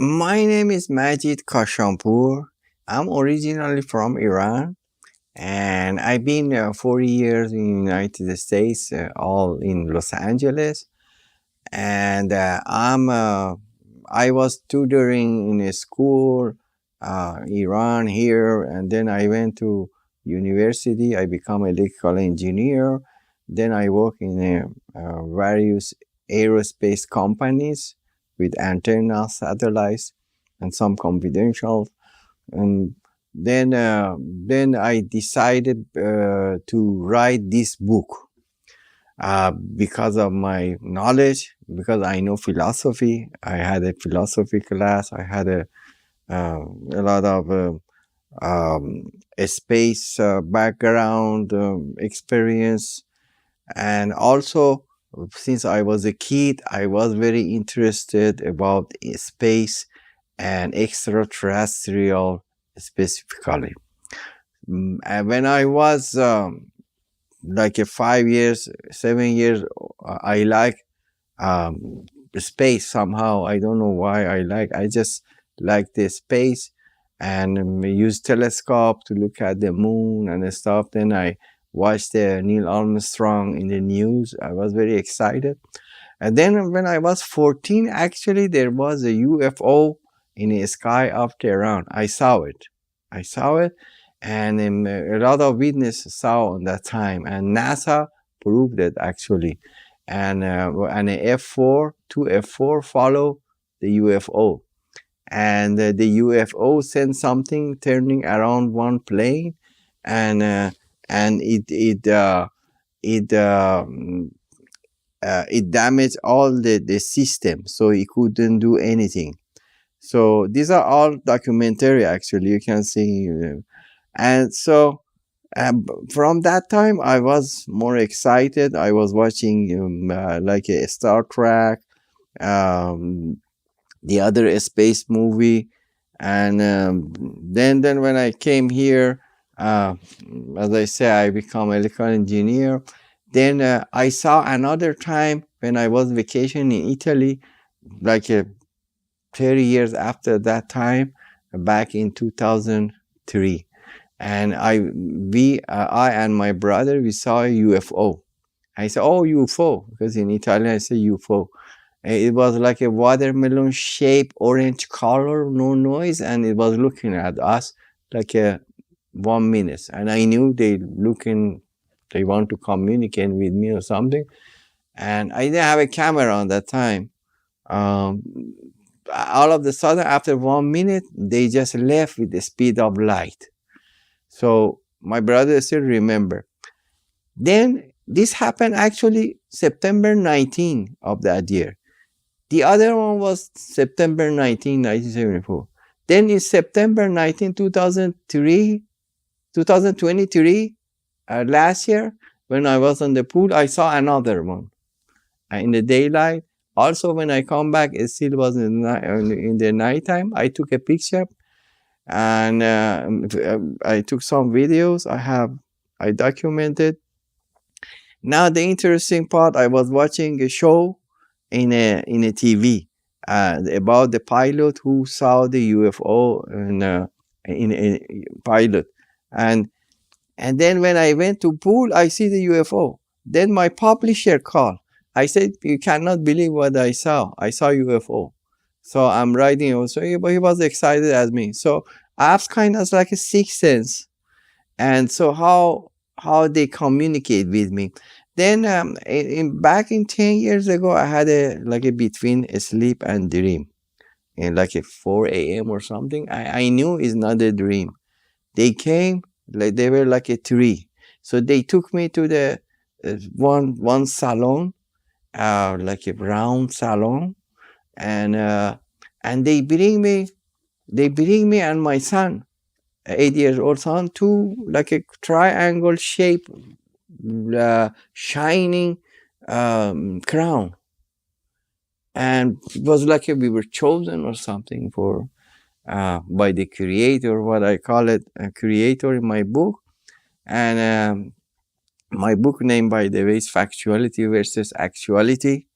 My name is Majid Kashanpour. I'm originally from Iran, and I've been 40 years in the United States, all in Los Angeles. And I was tutoring in a school, Iran here, and then I went to university. I become electrical engineer. Then I work in various aerospace companies with antenna satellites and some confidential. And then I decided to write this book because of my knowledge, because I know philosophy. I had a philosophy class. I had a lot of a space background experience, and also since I was a kid, I was very interested about space and extraterrestrial specifically. And when I was like a 5 years, 7 years, I like space somehow. I don't know why I just like the space, and use telescope to look at the moon and stuff. Then I watched Neil Armstrong in the news. I was very excited. And then when I was 14, actually, there was a UFO in the sky of Tehran. I saw it. And a lot of witnesses saw on that time. And NASA proved it, actually. And an F4, two F4 follow the UFO. And the UFO sent something turning around one plane, and it damaged all the system, so it couldn't do anything. So these are all documentary, actually, you can see. And so from that time, I was more excited. I was watching like a Star Trek, the other space movie, and then when I came here, as I say, I become electrical engineer. Then I saw another time when I was vacationing in Italy, like 30 years after that time, back in 2003. And I and my brother, we saw a UFO. I said, "Oh, UFO," because in Italian I say UFO. It was like a watermelon shape, orange color, no noise, and it was looking at us like a 1 minute. And I knew they want to communicate with me or something. And I didn't have a camera on that time. All of a sudden, after 1 minute, they just left with the speed of light. So my brother still remember. Then this happened actually September 19 of that year. The other one was September 19, 1974. Then in September 19, 2023, last year, when I was on the pool, I saw another one in the daylight. Also, when I come back, it still was in the nighttime. I took a picture, and I took some videos. I documented. Now, the interesting part, I was watching a show in a TV about the pilot who saw the UFO in a pilot, and then when I went to pool, I see the UFO. Then my publisher called. I said, "You cannot believe what I saw. I saw UFO." So I'm writing also, but he was excited as me. So I have kind of like a sixth sense, and so how they communicate with me. Then back in 10 years ago, I had a between sleep and dream, in like a 4 a.m. or something. I knew it's not a dream. They came, like they were like a tree. So they took me to the one salon, like a round salon, and they bring me and my son, 8 years old son, to like a triangle shape, shining crown, and it was like we were chosen or something for by the creator, what I call it, a creator in my book. And my book name, by the way, is Factuality versus Actuality.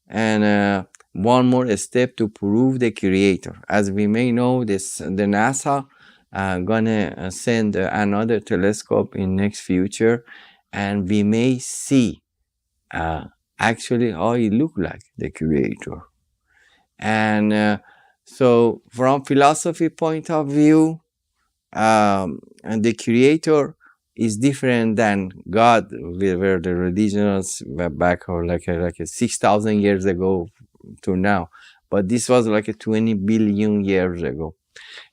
And one more step to prove the creator. As we may know, the NASA gonna send another telescope in next future, and we may see actually how he look like the creator. And so from philosophy point of view, and the creator is different than God, where the religions were back or like 6,000 years ago to now. But this was like a 20 billion years ago.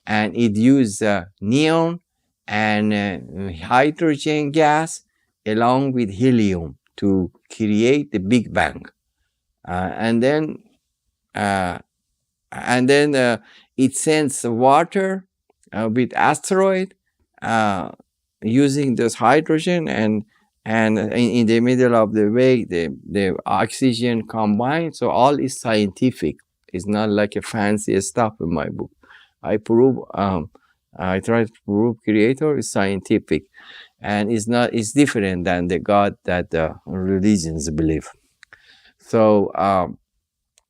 And it used neon and hydrogen gas along with helium to create the Big Bang. And then it sends water with asteroid using this hydrogen, and in the middle of the way the oxygen combined. So all is scientific. It's not like a fancy stuff in my book. I try to prove creator is scientific, and it's different than the God that the religions believe. So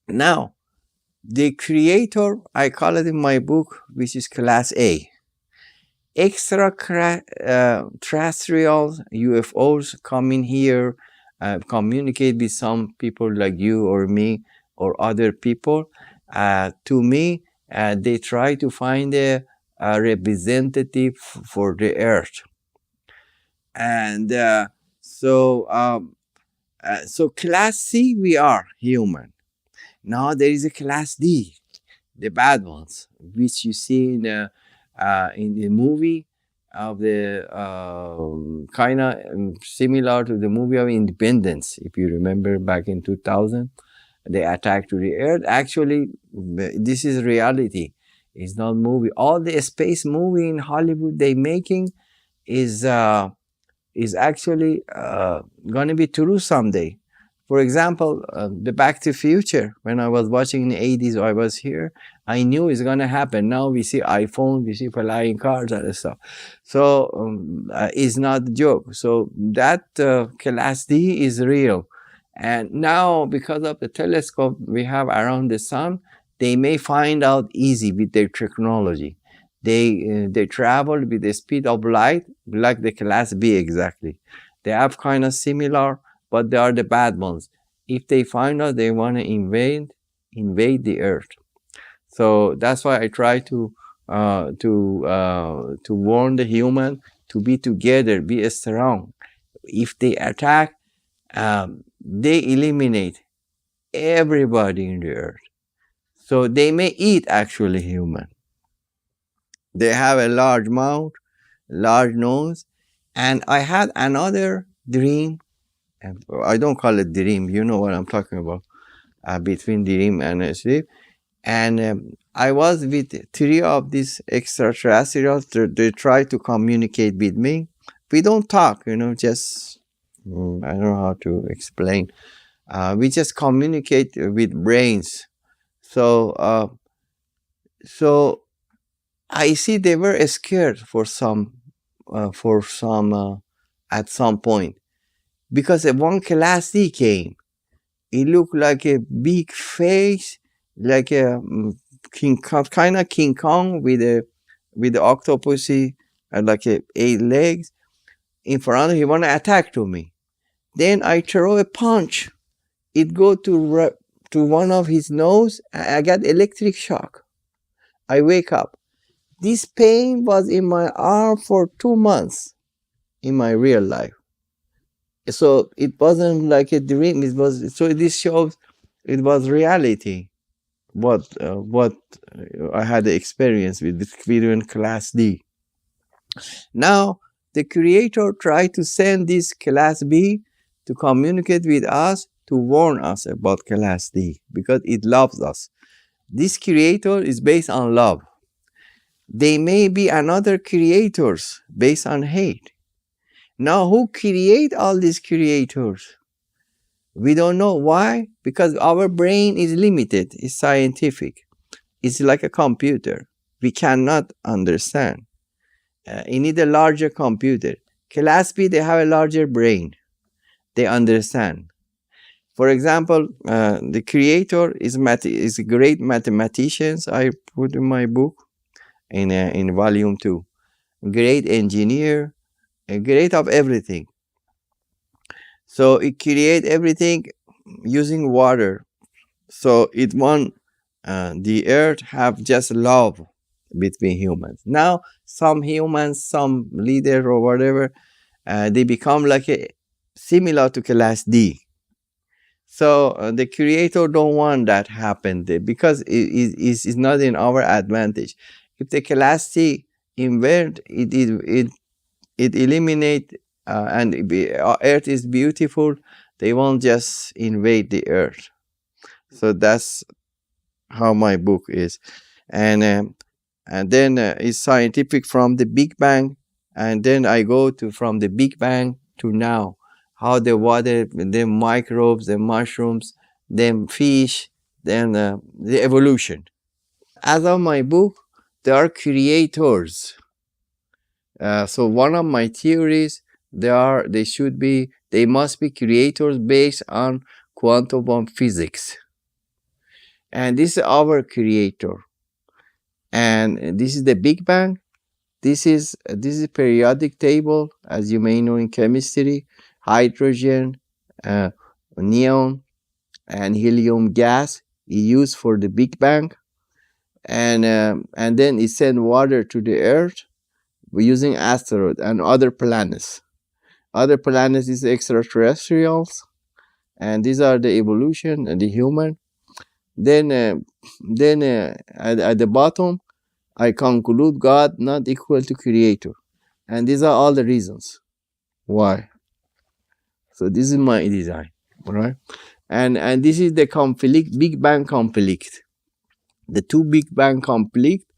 now the creator, I call it in my book, which is class A. Extraterrestrials, UFOs come in here, communicate with some people like you or me or other people. To me, they try to find a representative for the earth. And so class C, we are human. Now there is a class D, the bad ones, which you see in the movie of the kind of similar to the movie of Independence. If you remember back in 2000, they attacked to the earth. Actually, this is reality. It's not movie. All the space movie in Hollywood they making is actually going to be true someday. For example, the Back to the Future, when I was watching in the 80s, I was here, I knew it's going to happen. Now we see iPhone, we see flying cars and stuff. So it's not a joke. So that class D is real. And now, because of the telescope we have around the sun, they may find out easy with their technology. They travel with the speed of light, like the class B exactly. They have kind of similar, but they are the bad ones. If they find out they want to invade the earth. So that's why I try to warn the human to be together, be strong. If they attack, they eliminate everybody in the earth. So they may eat actually human. They have a large mouth, large nose, and I had another dream. I don't call it dream, you know what I'm talking about, between dream and sleep. And I was with 3 of these extraterrestrials. They try to communicate with me. We don't talk, just, I don't know how to explain. We just communicate with brains. So I see they were scared for some at some point, because one class D came. It looked like a big face, like a kind of King Kong with the octopusy, like 8 legs. In front of him, he want to attack to me. Then I throw a punch. It go to one of his nose. I got electric shock. I wake up. This pain was in my arm for 2 months in my real life. So it wasn't like a dream. It was, so this shows it was reality. What I had the experience with between class D. Now the creator tried to send this class B to communicate with us, to warn us about class D, because it loves us. This creator is based on love. They may be another creators based on hate. Now, who create all these creators? We don't know. Why? Because our brain is limited. It's scientific. It's like a computer. We cannot understand. You need a larger computer. Class B, they have a larger brain. They understand. For example, the creator is a great mathematician. I put in my book in volume 2. Great engineer, a great of everything. So it create everything using water. So it want the earth have just love between humans. Now some humans, some leader or whatever, they become like a similar to class D. So the creator don't want that happen because it's not in our advantage. If the class C invert, it eliminate and earth is beautiful, they won't just invade the earth. So that's how my book is. And then it's scientific from the Big Bang, and then I go to from the Big Bang to now, how the water, the microbes, the mushrooms, then fish, then the evolution. As of my book, there are creators. So one of my theories, they must be creators based on quantum physics, and this is our creator. And this is the Big Bang. This is periodic table, as you may know in chemistry. Hydrogen, uh, neon, and helium gas is used for the Big Bang, and then it send water to the Earth using asteroid and other planets. Other planets is extraterrestrials, and these are the evolution and the human. Then at the bottom, I conclude God not equal to creator. And these are all the reasons why. So this is my design, right? And this is the conflict, Big Bang conflict. The two Big Bang conflict.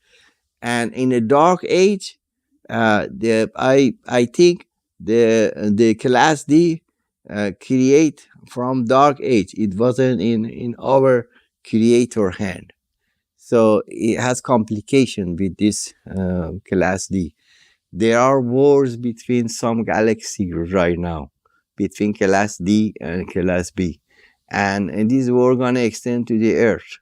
And in a dark age, I think the class D create from dark age. It wasn't in our creator hand. So it has complication with this class D. There are wars between some galaxies right now, between class D and class B, and this war gonna extend to the Earth.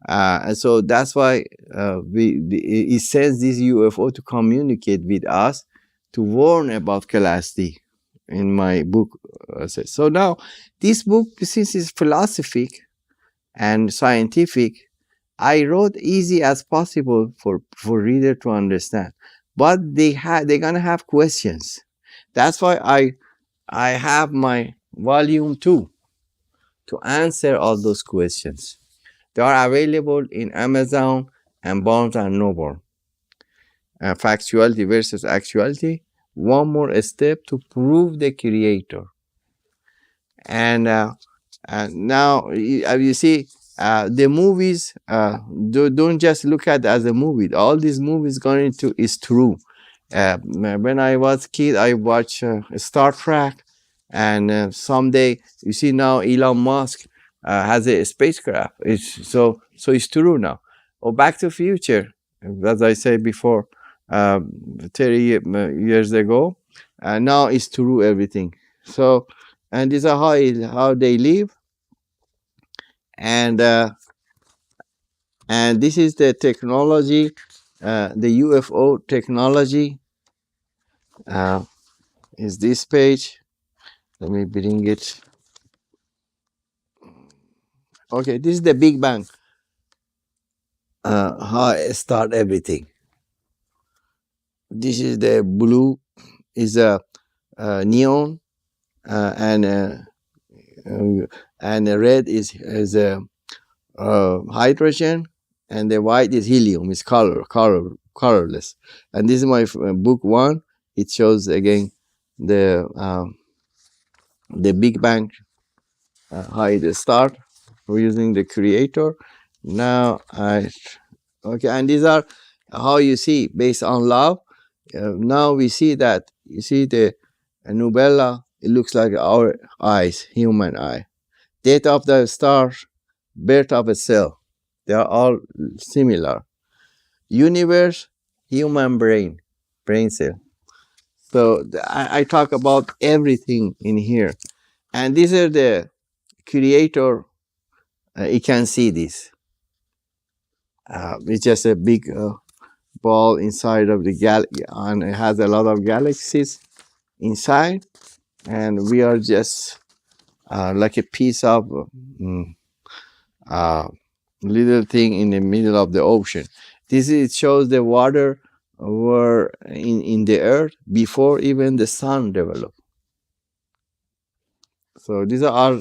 And so that's why it sends this UFO to communicate with us, to warn about class D. In my book, so now this book, since it's philosophic and scientific, I wrote easy as possible for reader to understand. But they're gonna have questions. That's why I have my volume 2 to answer all those questions. They are available in Amazon and Barnes and Noble. Factuality versus Actuality. One more step to prove the creator. And now you see, the movies, don't just look at it as a movie. All these movies going to is true. When I was kid, I watched Star Trek, and someday you see now Elon Musk has a spacecraft. So it's true now. Or Back to Future, as I said before, 30 years ago, and now it's true everything. So, and these are how they live, and this is the technology, the UFO technology. Is this page? Let me bring it. Okay, this is the Big Bang. How I start everything. This is the blue, is a neon, and the red is a hydrogen, and the white is helium. It's colorless. And this is my book 1. It shows again the Big Bang, how it start. We're using the creator. Now okay, and these are how you see based on love. Now we see that you see the nubella. It looks like our eyes, human eye. Death of the star, birth of a cell. They are all similar. Universe, human brain cell. So I talk about everything in here, and these are the creator, you can see this. It's just a big ball inside of the galaxy, and it has a lot of galaxies inside, and we are just like a piece of mm, uh, little thing in the middle of the ocean. It shows the water were in the earth before even the sun developed. So these are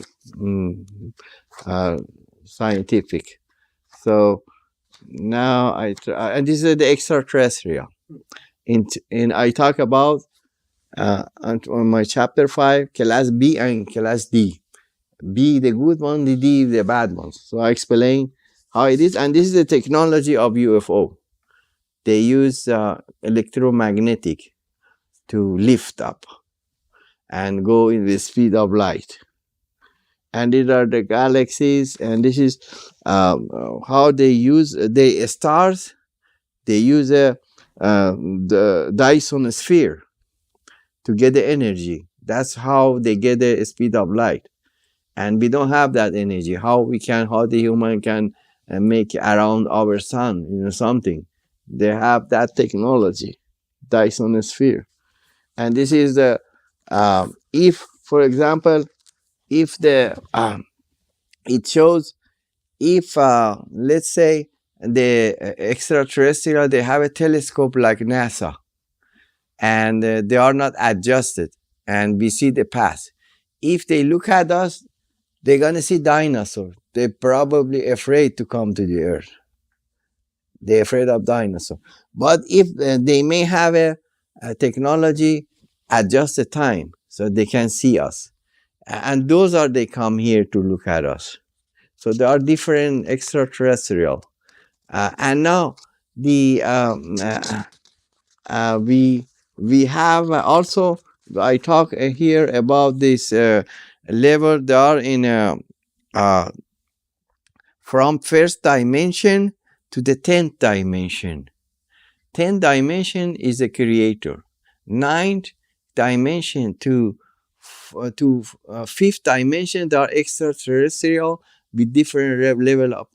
uh, scientific. So now and this is the extraterrestrial. In I talk about on my chapter 5, class B and class D. B the good one, the D the bad ones. So I explain how it is, and this is the technology of UFO. They use electromagnetic to lift up and go in the speed of light. And these are the galaxies, and this is how they use the stars. They use the Dyson sphere to get the energy. That's how they get the speed of light. And we don't have that energy. How the human can make around our sun, something. They have that technology, Dyson sphere. And this is the, if, for example, if it shows, if, let's say, the extraterrestrial, they have a telescope like NASA, and they are not adjusted, and we see the past. If they look at us, they're going to see dinosaurs. They're probably afraid to come to the earth. They're afraid of dinosaurs. But if they may have a technology, adjust the time so they can see us. And those are, they come here to look at us. So there are different extraterrestrial. And now the we have also, I talk here about this level. They are in from first dimension to the 10th dimension. 10th dimension is a creator. 9th dimension to fifth dimension, they are extraterrestrial with different level of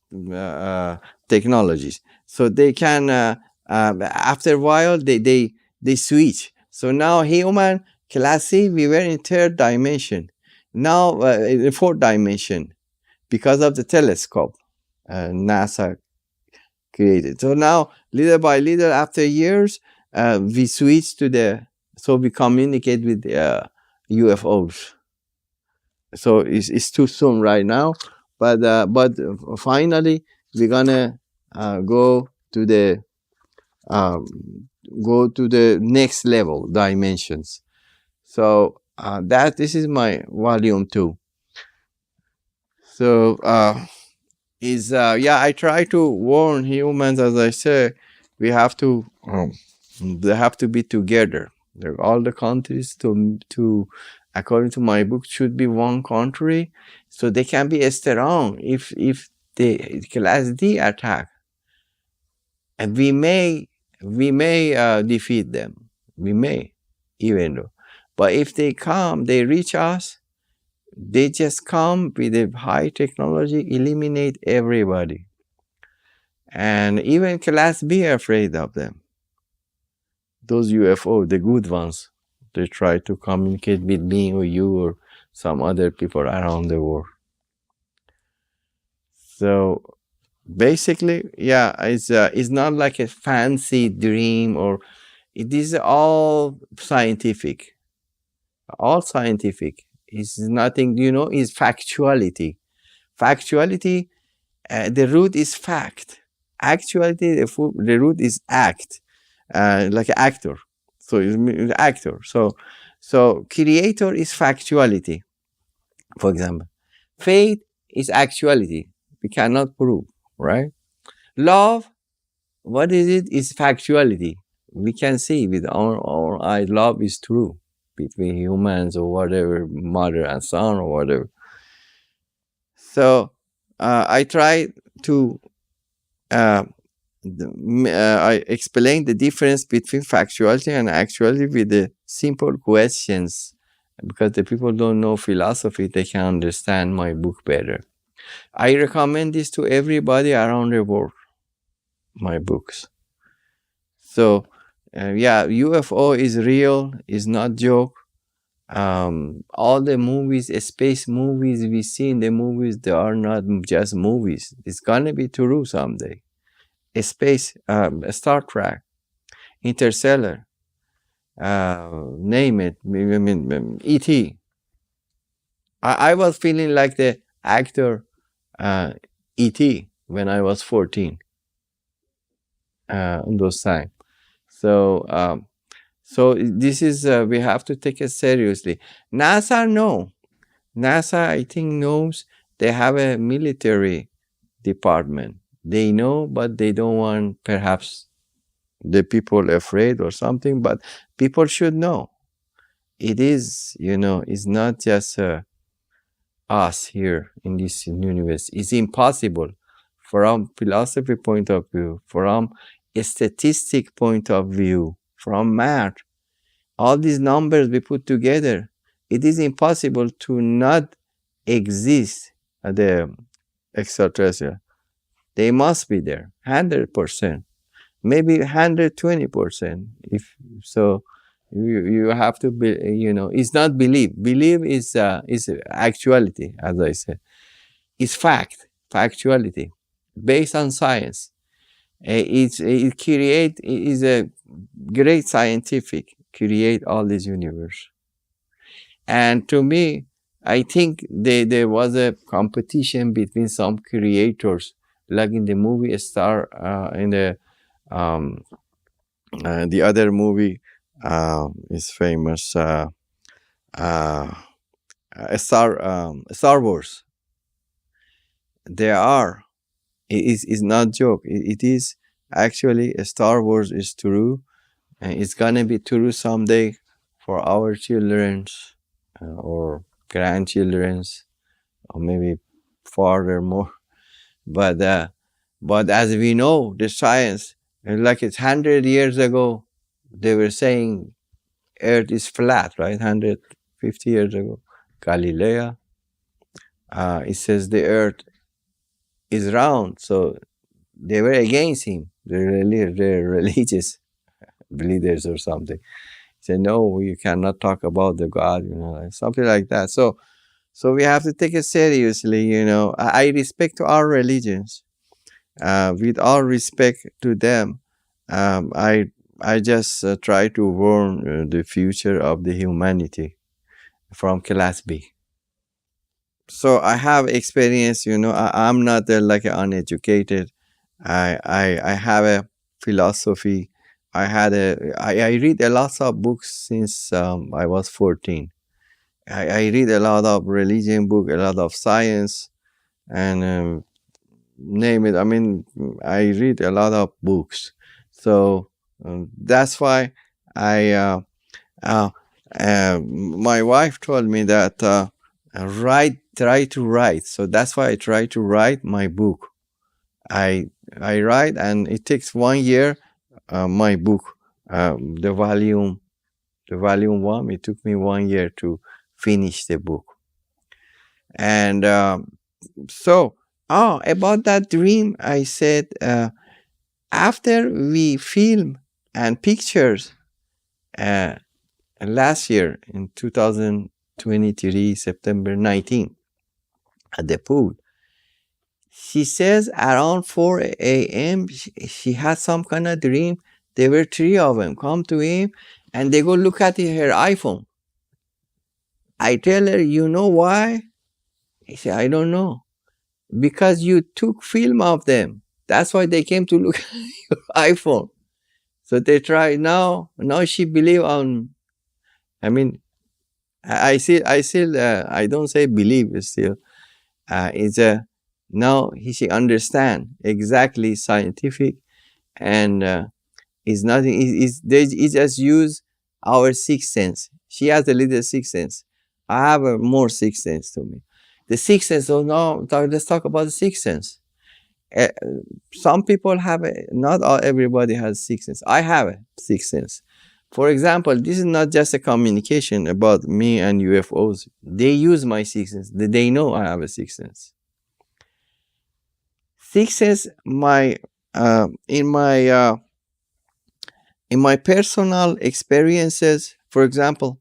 technologies. So they can after a while they switch. So now human class C, we were in 3rd dimension. Now in the 4th dimension because of the telescope NASA created. So now little by little, after years, we switch to so we communicate with UFOs. So it's too soon right now, but finally we're gonna go to the next level dimensions. So this is my volume 2. So I try to warn humans, as I say, we have to they have to be together. All the countries to according to my book should be one country, so they can be strong. If the class D attack, and we may defeat them. We may, even though, but if they come, they reach us. They just come with a high technology, eliminate everybody. And even class B are afraid of them. Those UFO, the good ones, they try to communicate with me or you or some other people around the world. So basically, it's not like a fancy dream, or it is all scientific. All scientific. It's nothing, is factuality. Factuality, the root is fact. Actuality, the root is act, like an actor. So it's actor. So creator is factuality, for example. Faith is actuality. We cannot prove, right? Love, what is it? Is factuality. We can see with our eyes, love is true between humans or whatever, mother and son or whatever. So I try to I explain the difference between factuality and actuality with the simple questions because the people don't know philosophy, they can understand my book better. I recommend this to everybody around the world, my books. So, yeah, UFO is real, is not joke. All the movies, space movies we see in the movies, they are not just movies. It's gonna be true someday. Space, Star Trek, Interstellar, name it. I mean, E.T. I was feeling like the actor E.T. when I was 14 in those times. So, so this is, we have to take it seriously. NASA, no. NASA, I think, knows they have a military department. They know, but they don't want perhaps the people afraid or something, but people should know. It is, it's not just us here in this universe. It's impossible from philosophy point of view, from a statistic point of view, from math. All these numbers we put together, it is impossible to not exist at the extraterrestrial. They must be there, 100%, maybe 120%. If so, you have to be, it's not belief. Belief is actuality, as I said. It's fact, factuality, based on science. It create, it is a great scientific, create all this universe. And to me, I think there was a competition between some creators, like in the movie Star, in the other movie is famous, Star Wars. There are. It is not joke. It is actually, Star Wars is true, and it's gonna be true someday for our children's or grandchildren's, or maybe furthermore. But as we know, the science, like it's 100 years ago, they were saying Earth is flat, right? 150 years ago, Galileo, it says the Earth is round. So they were against him. They're religious leaders or something. Say, no, you cannot talk about the God, something like that. So we have to take it seriously, I respect our religions. With all respect to them, I just try to warn the future of the humanity from class B. So I have experience, I'm not like uneducated. I have a philosophy. I read a lot of books since I was 14. I read a lot of religion book, a lot of science, and name it. I mean, I read a lot of books. So that's why my wife told me that try to write. So that's why I try to write my book. I write, and it takes 1 year. My book, the volume 1, it took me 1 year to finish the book. And so, about that dream, I said, after we film and pictures last year in 2023, September 19, at the pool, she says around 4 a.m. she had some kind of dream. There were 3 of them come to him, and they go look at her iPhone. I tell her, you know why? He said, I don't know. Because you took film of them. That's why they came to look at your iPhone. So they try now she believe on, I mean, I still I don't say believe still. It's a, now she understand exactly scientific, and it's nothing. They just use our sixth sense. She has a little sixth sense. I have a more sixth sense to me. The sixth sense. So now let's talk about the sixth sense. Some people have not everybody has sixth sense. I have a sixth sense, For example, this is not just a communication about me and UFOs. They use my sixth sense. They know I have a sixth sense. Sixth sense, in my personal experiences. For example,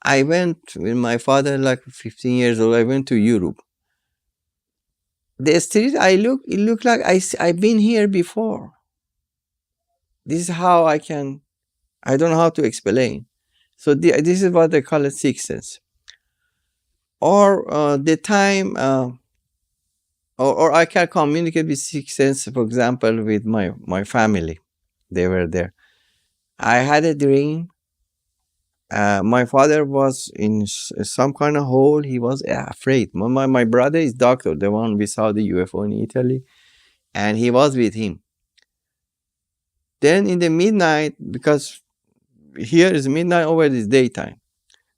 I went with my father like 15 years old. I went to Europe. The street it looked like I've been here before. This is how I don't know how to explain. So this is what they call it sixth sense. Or the time, or I can communicate with sixth sense, for example, with my family. They were there. I had a dream. My father was in some kind of hole. He was afraid. My brother is doctor, the one we saw the UFO in Italy, and he was with him. Then in the midnight, because here is midnight, over this daytime,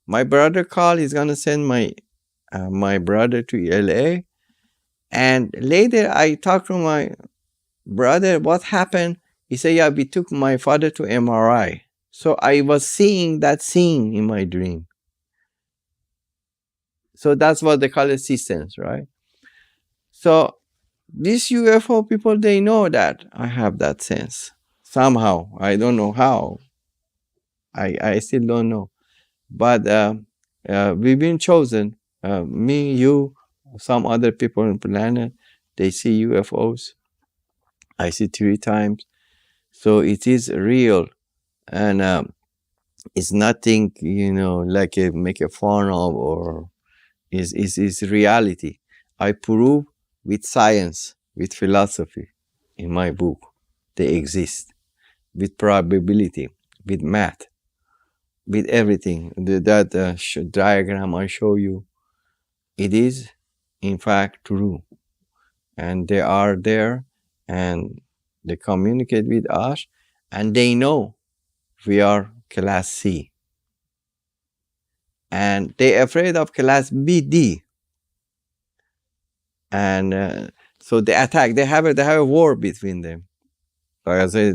my brother called. He's gonna send my brother to LA, and later I talked to my brother. What happened? He said, "Yeah, we took my father to MRI." So I was seeing that scene in my dream. So that's what they call it sixth sense, right? So these UFO people, they know that I have that sense somehow. I don't know how. I still don't know. But we've been chosen. Me, you, some other people on the planet. They see UFOs. I see 3 times. So it is real, and it's nothing, like make a fun of, or is reality. I prove with science, with philosophy, in my book, they exist, with probability, with math, with everything. That diagram I show you, it is in fact true, and they are there, and they communicate with us, and they know we are class C, and they're afraid of class BD, and so they attack. They have a war between them. Like as I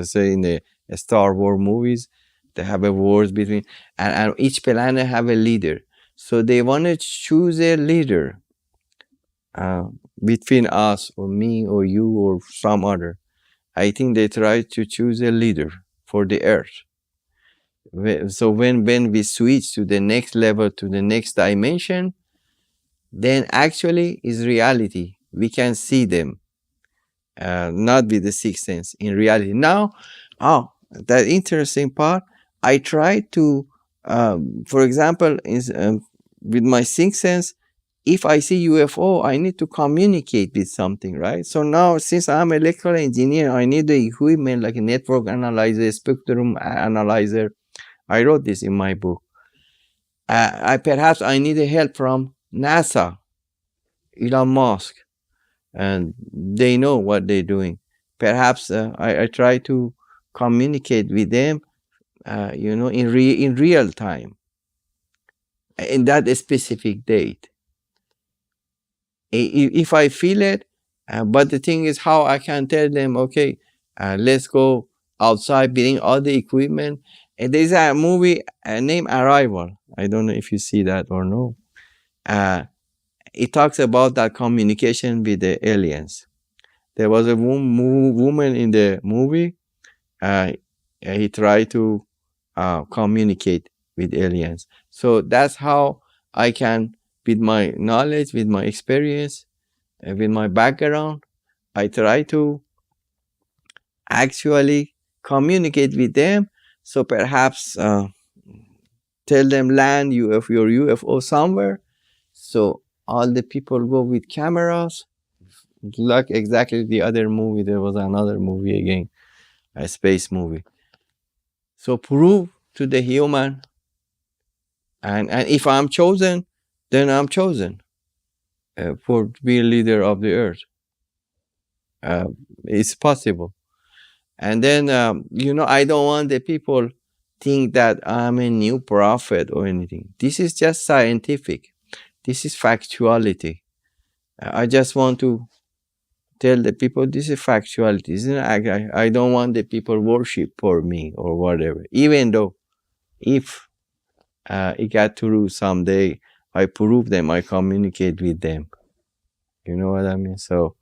say in the Star Wars movies, they have a wars between, and each planet have a leader. So they want to choose a leader between us, or me, or you, or some other. I think they try to choose a leader for the Earth. So when we switch to the next level, to the next dimension, then actually is reality. We can see them, not with the sixth sense, in reality. Now, that interesting part, I try to, for example, with my sixth sense, if I see UFO, I need to communicate with something, right? So now, since I'm an electrical engineer, I need the equipment like a network analyzer, spectrum analyzer. I wrote this in my book. Perhaps I need help from NASA, Elon Musk, and they know what they're doing. Perhaps I try to communicate with them, in real time, in that specific date. If I feel it, but the thing is how I can tell them, okay, let's go outside, bring all the equipment. And there's a movie named Arrival. I don't know if you see that or no. It talks about that communication with the aliens. There was a woman in the movie. He tried to communicate with aliens. So that's how I can, with my knowledge, with my experience, with my background, I try to actually communicate with them. So perhaps tell them land your UFO somewhere. So all the people go with cameras, like exactly the other movie. There was another movie again, a space movie. So prove to the human, and if I'm chosen, then I'm chosen for to be a leader of the earth. It's possible. And then I don't want the people think that I'm a new prophet or anything. This is just scientific. This is factuality. I just want to tell the people this is factuality. I don't want the people worship for me or whatever. Even though if it got true someday, I prove them, I communicate with them. You know what I mean? So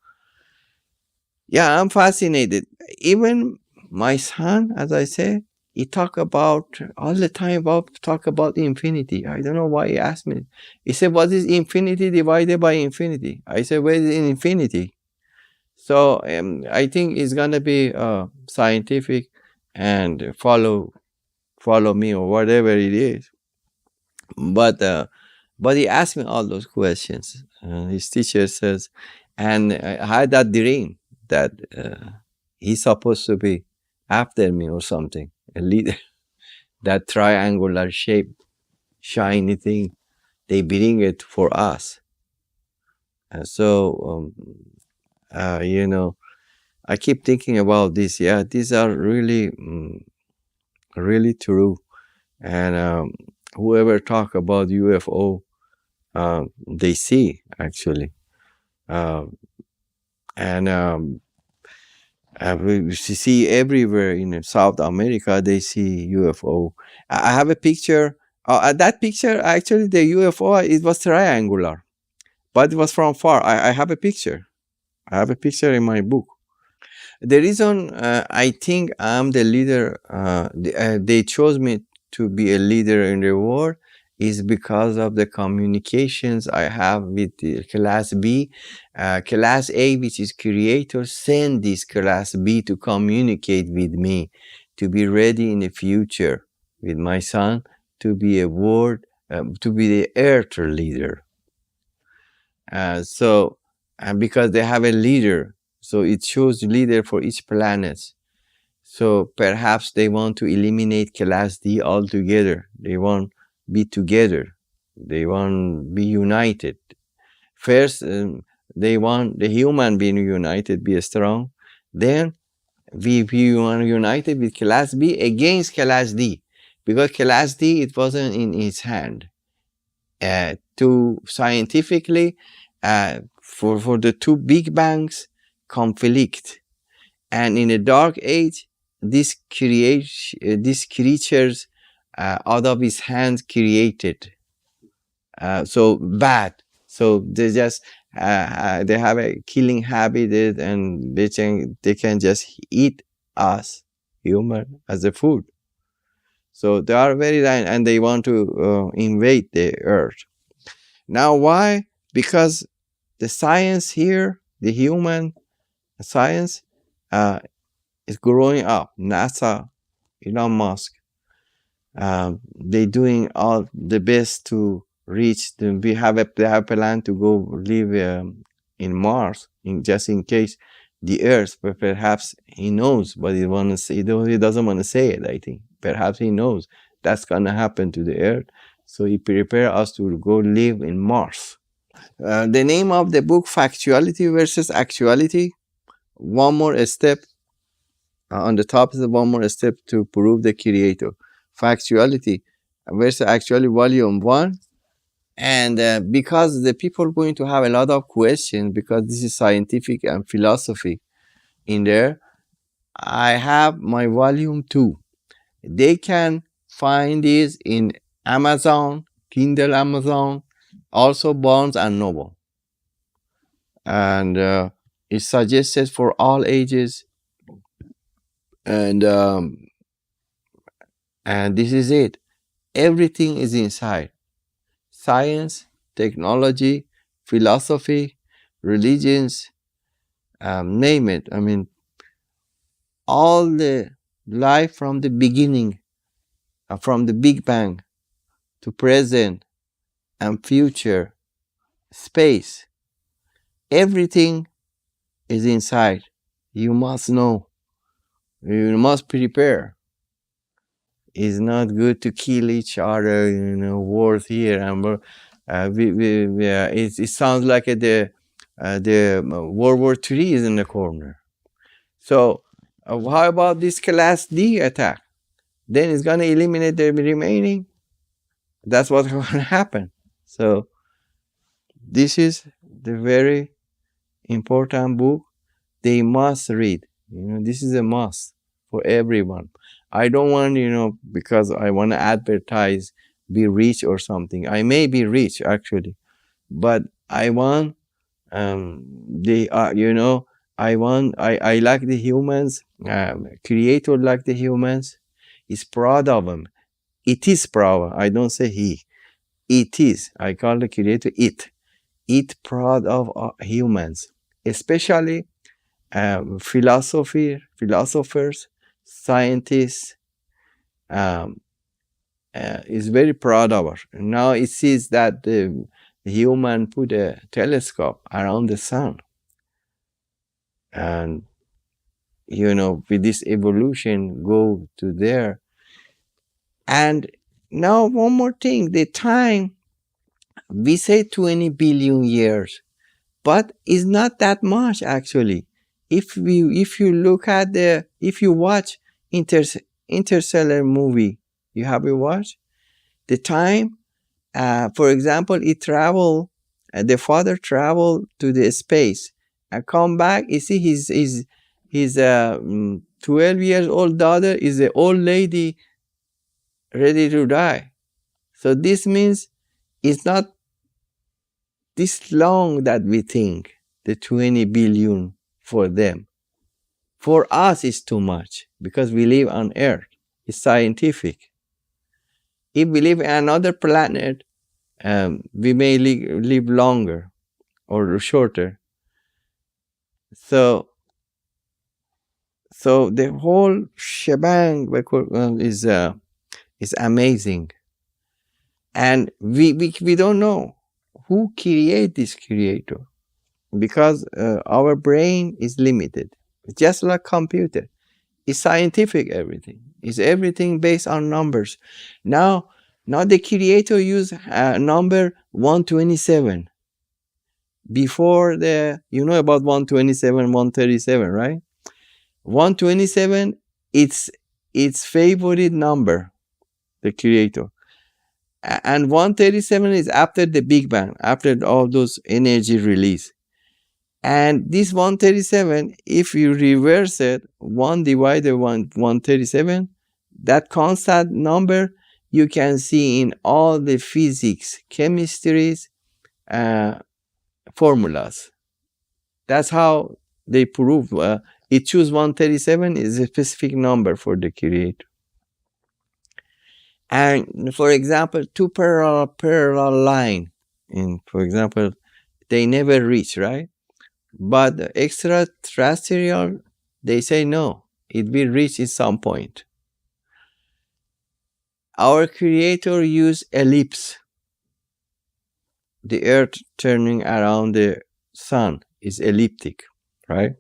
yeah, I'm fascinated. Even my son, as I said, he talk about all the time about talk about infinity. I don't know why he asked me. He said, "What is infinity divided by infinity?" I said, "Where is infinity?" So I think it's gonna be scientific and follow me or whatever it is. But he asked me all those questions. His teacher says, and I had that dream that he's supposed to be after me or something, a leader. That triangular shape, shiny thing, they bring it for us. So, you know, I keep thinking about this. Yeah, these are really, really true. And whoever talk about UFO, they see actually. Uh, and we see everywhere in South America, they see UFO. I have a picture. That picture, actually, the UFO, it was triangular, but it was from far. I have a picture. I have a picture in my book. The reason I think I'm the leader, they chose me to be a leader in the world is because of the communications I have with the class B. Class A, which is creator, send this class B to communicate with me, to be ready in the future with my son, to be a world, to be the earth leader. So, and because they have a leader, so it shows leader for each planet. So perhaps they want to eliminate class D altogether. They want be together. They want be united. First, they want the human being united, be strong. Then we be united with class B against class D, because class D it wasn't in its hand. To scientifically, for the two big bangs conflict, and in a dark age, these creatures out of his hands created, so bad. So they just they have a killing habit, and they can just eat us human as a food. So they are very and they want to invade the earth. Now why? Because the science here, the human science, is growing up. NASA, Elon Musk, they doing all the best to reach. They have a plan to go live in Mars, just in case the Earth. But perhaps he knows, but he want to say he doesn't want to say it. I think perhaps he knows that's gonna happen to the Earth, so he prepare us to go live in Mars. The name of the book, Factuality versus Actuality. One more step on the top is one more step to prove the creator. Factuality versus Actuality, volume 1. And because the people are going to have a lot of questions, because this is scientific and philosophy in there, I have my volume 2. They can find this in Amazon, Kindle Amazon, also Barnes and Noble. And it's suggested for all ages. And this is it. Everything is inside. Science, technology, philosophy, religions, name it. I mean, all the life from the beginning, from the Big Bang to present and future, space, everything is inside. You must know. You must prepare. It's not good to kill each other, wars here and it sounds like the World War III is in the corner. So how about this Class D attack? Then it's gonna eliminate the remaining. That's what's gonna happen. So this is the very important book. they must read. This is a must for everyone. I don't want, because I want to advertise, be rich or something. I may be rich actually, but I want they are, I like the humans. Creator like the humans, is proud of them. It is proud. I don't say he. It is. I call the creator it. It proud of humans, especially philosophers, scientists. Um, is very proud of us. Now it sees that the human put a telescope around the sun, and with this evolution go to there. And now one more thing, the time, we say 20 billion years, but it's not that much actually. If you look at if you watch Interstellar movie, you have you watched the time, for example, the father traveled to the space and come back. You see his 12 years old daughter is an old lady ready to die. So this means it's not this long that we think, the 20 billion for them. For us, it's too much because we live on Earth. It's scientific. If we live on another planet, we may live longer or shorter. So the whole shebang is amazing, and we don't know who create this creator, because our brain is limited. It's just like computer. It's scientific. Everything based on numbers. Now the creator use number 127. Before about 127, 137, right? 127, its favorite number, the creator. And 137 is after the Big Bang, after all those energy release. And this 137, if you reverse it, 1 divided 137, that constant number you can see in all the physics, chemistries, formulas. That's how they prove it choose 137 is a specific number for the creator. And for example, two parallel line, for example, they never reach, right? But the extraterrestrial, they say no, it will reach at some point. Our creator used ellipse. The earth turning around the sun is elliptic, right?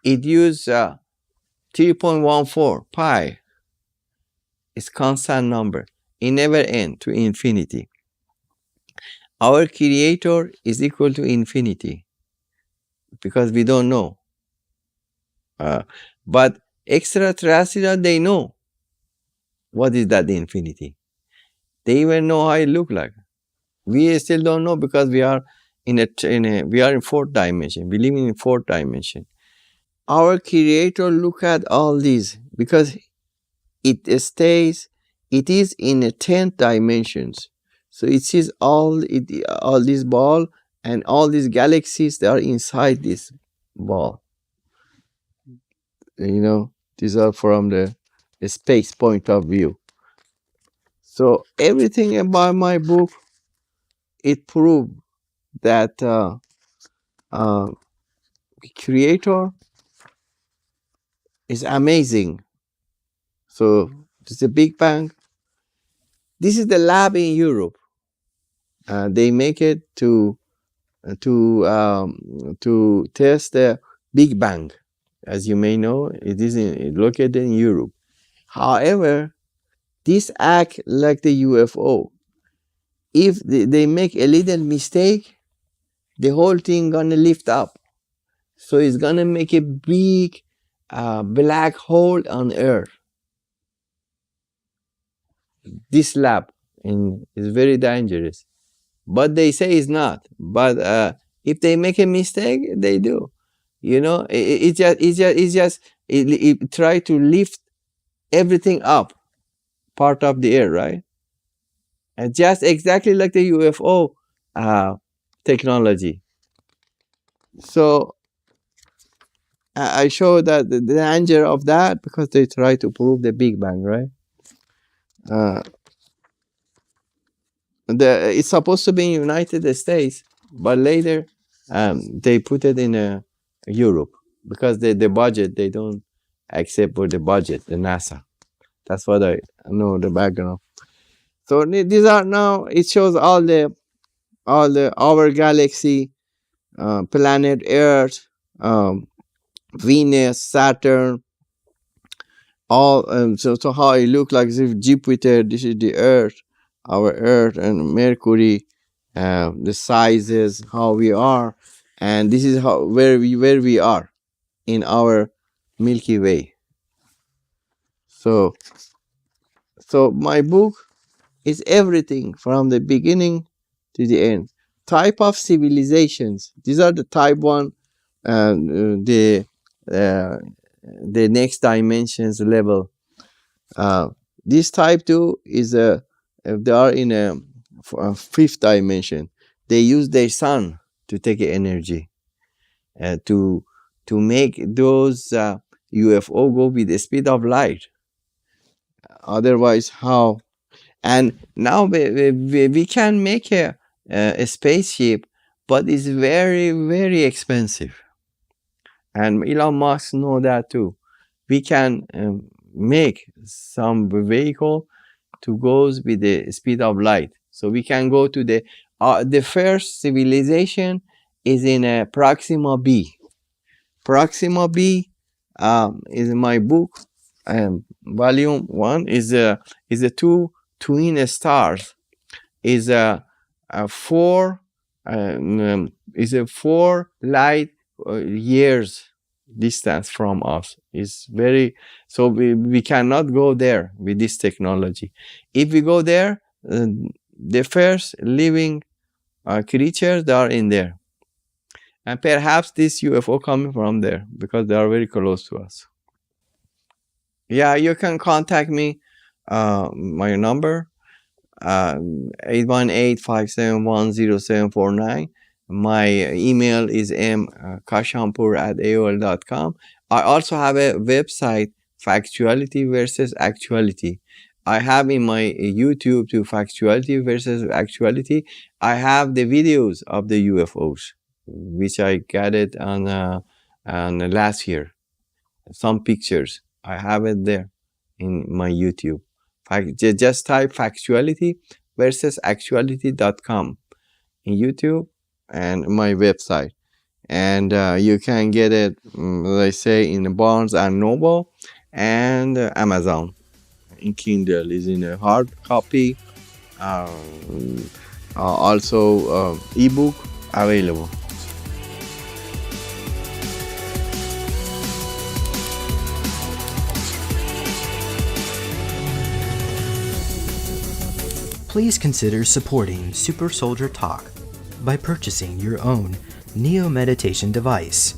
It used 3.14 pi. It's constant number. It never ends to infinity. Our creator is equal to infinity because we don't know. But extraterrestrial, they know what is that infinity. They even know how it look like. We still don't know because we are we are in fourth dimension. We live in fourth dimension. Our creator look at all these because it is in a 10th dimensions. So it sees all these ball and all these galaxies that are inside this ball. These are from the space point of view. So everything about my book, it proved that creator is amazing. So this is the Big Bang. This is the lab in Europe. They make it to test the Big Bang. As you may know, it is located in Europe. However, this act like the UFO. If they make a little mistake, the whole thing gonna lift up. So it's gonna make a big black hole on Earth. This lab is very dangerous, but they say it's not. But If they make a mistake, they do. It try to lift everything up, part of the air, right? And just exactly like the UFO technology. So I show that the danger of that because they try to prove the Big Bang, right? Uh, it's supposed to be in United States, but later they put it in Europe because the budget, they don't accept for the budget, the NASA. That's what I know the background. So these are now, it shows all the our galaxy, planet Earth, Venus, Saturn, all so how it look like as if Jupiter, this is the Earth, our Earth, and Mercury, the sizes, how we are, and this is how where we are in our Milky Way. So my book is everything from the beginning to the end. Type of civilizations. These are the type 1, the next dimensions level. This type 2 is they are in a 5th dimension. They use their sun to take energy to make those UFO go with the speed of light. Otherwise, how? And now we can make a spaceship, but it's very, very expensive. And Elon Musk know that too. We can make some vehicle to goes with the speed of light. So we can go to the first civilization is in Proxima B. Proxima B is in my book, volume 1 is a 2 twin stars, is a 4 light years distance from us. Is very, so we cannot go there with this technology. If we go there, the first living creatures that are in there, and perhaps this UFO coming from there because they are very close to us. Yeah, you can contact me. My number 818-571-0749. My email is mkashanpour@aol.com. I also have a website, Factuality versus Actuality. I have in my YouTube to Factuality versus Actuality. I have the videos of the UFOs, which I got it on last year. Some pictures. I have it there in my YouTube. Just type Factuality versus Actuality.com in YouTube and my website. And you can get it, as I say, in Barnes and Noble and Amazon. In Kindle is in a hard copy. Also ebook available. Please consider supporting Super Soldier Talk by purchasing your own Neo Meditation device.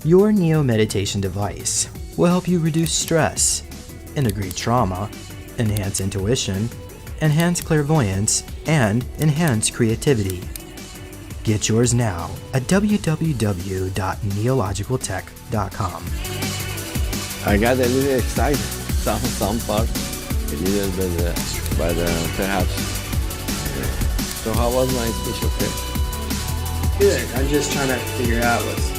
Your Neo Meditation device will help you reduce stress, integrate trauma, enhance intuition, enhance clairvoyance, and enhance creativity. Get yours now at www.neologicaltech.com. I got a little excited, some part, a little bit, but perhaps. So how was my special trip? Good. I'm just trying to figure out what's